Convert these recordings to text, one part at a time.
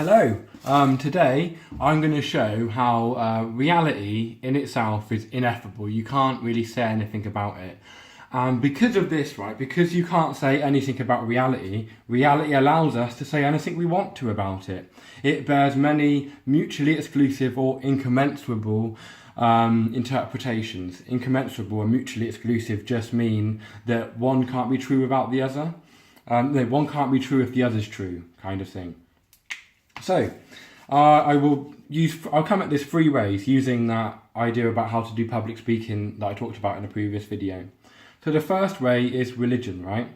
Hello, today I'm going to show how reality in itself is ineffable. You can't really say anything about it. And because of this, right, because you can't say anything about reality, reality allows us to say anything we want to about it. It bears many mutually exclusive or incommensurable interpretations. Incommensurable and mutually exclusive just mean that one can't be true without the other. No, one can't be true if the other's true, kind of thing. So, I'll come at this three ways using that idea about how to do public speaking that I talked about in a previous video. So the first way is religion, right?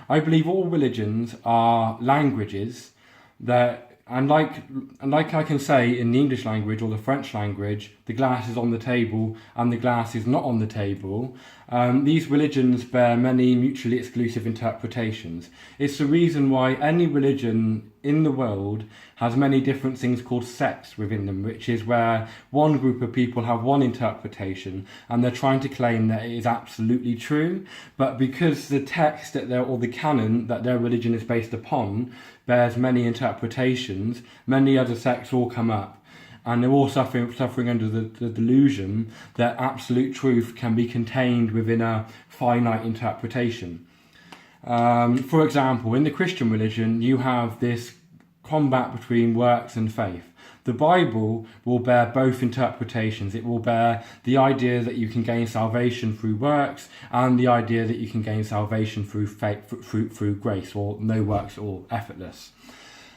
I believe all religions are languages that, and like I can say in the English language or the French language, the glass is on the table and the glass is not on the table. These religions bear many mutually exclusive interpretations. It's the reason why any religion in the world has many different things called sects within them, which is where one group of people have one interpretation and they're trying to claim that it is absolutely true, but because the text that or the canon that their religion is based upon bears many interpretations, many other sects all come up. And they're all suffering under the delusion that absolute truth can be contained within a finite interpretation. For example, in the Christian religion, you have this combat between works and faith. The Bible will bear both interpretations. It will bear the idea that you can gain salvation through works and the idea that you can gain salvation through faith, through grace, or no works or effortless.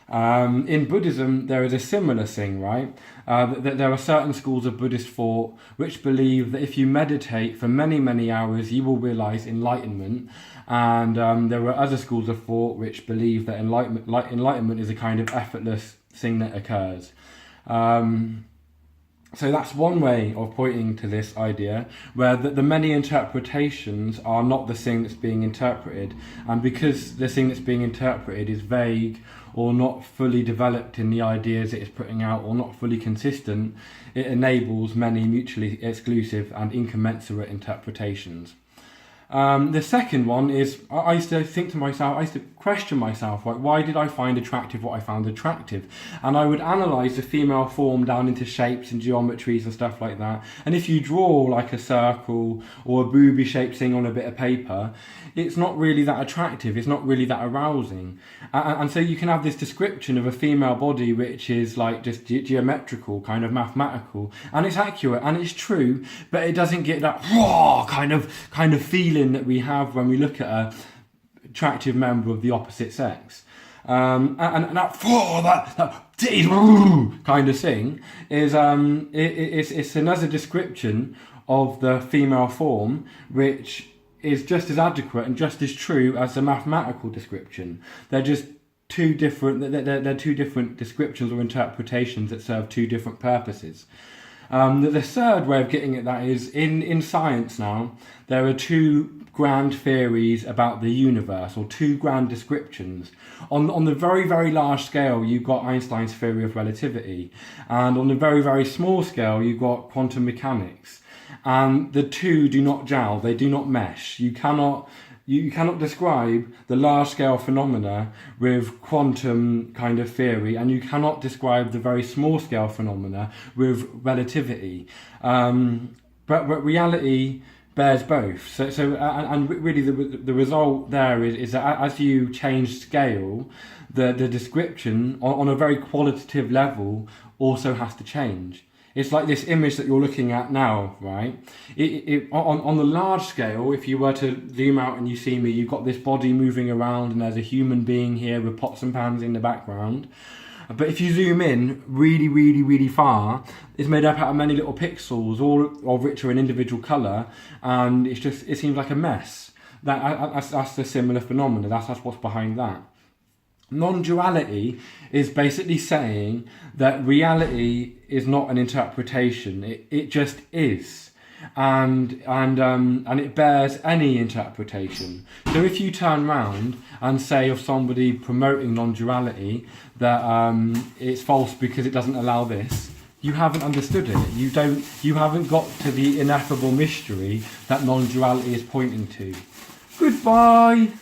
In Buddhism, there is a similar thing, right? That there are certain schools of Buddhist thought which believe that if you meditate for many, many hours, you will realize enlightenment. And there are other schools of thought which believe that enlightenment is a kind of effortless thing that occurs. So that's one way of pointing to this idea, where the many interpretations are not the thing that's being interpreted, and because the thing that's being interpreted is vague or not fully developed in the ideas it is putting out or not fully consistent, it enables many mutually exclusive and incommensurate interpretations. The second one is, I used to think to myself, I used to question myself, like, why did I find attractive what I found attractive? And I would analyse the female form down into shapes and geometries and stuff like that. And if you draw like a circle or a booby shaped thing on a bit of paper, it's not really that attractive, it's not really that arousing. And so you can have this description of a female body which is like just geometrical, kind of mathematical, and it's accurate and it's true, but it doesn't get that raw kind of feeling that we have when we look at a attractive member of the opposite sex. And that kind of thing is it's another description of the female form which is just as adequate and just as true as the mathematical description. They're just two different descriptions or interpretations that serve two different purposes. The third way of getting at that is in science now, there are two grand theories about the universe, or two grand descriptions. On the very, very large scale, you've got Einstein's theory of relativity, and on the very, very small scale, you've got quantum mechanics. And the two do not gel, they do not mesh. You cannot describe the large-scale phenomena with quantum kind of theory, and you cannot describe the very small-scale phenomena with relativity. But reality bears both. So really the result there is that as you change scale, the description on a very qualitative level also has to change. It's like this image that you're looking at now, right? On the large scale, if you were to zoom out and you see me, you've got this body moving around and there's a human being here with pots and pans in the background. But if you zoom in really, really, really far, it's made up out of many little pixels, all of which are an individual colour, and it seems like a mess. That's a similar phenomenon. That's what's behind that. Non-duality is basically saying that reality is not an interpretation. It just is, and it bears any interpretation. So if you turn round and say of somebody promoting non-duality that it's false because it doesn't allow this, you haven't understood it. You haven't got to the ineffable mystery that non-duality is pointing to. Goodbye.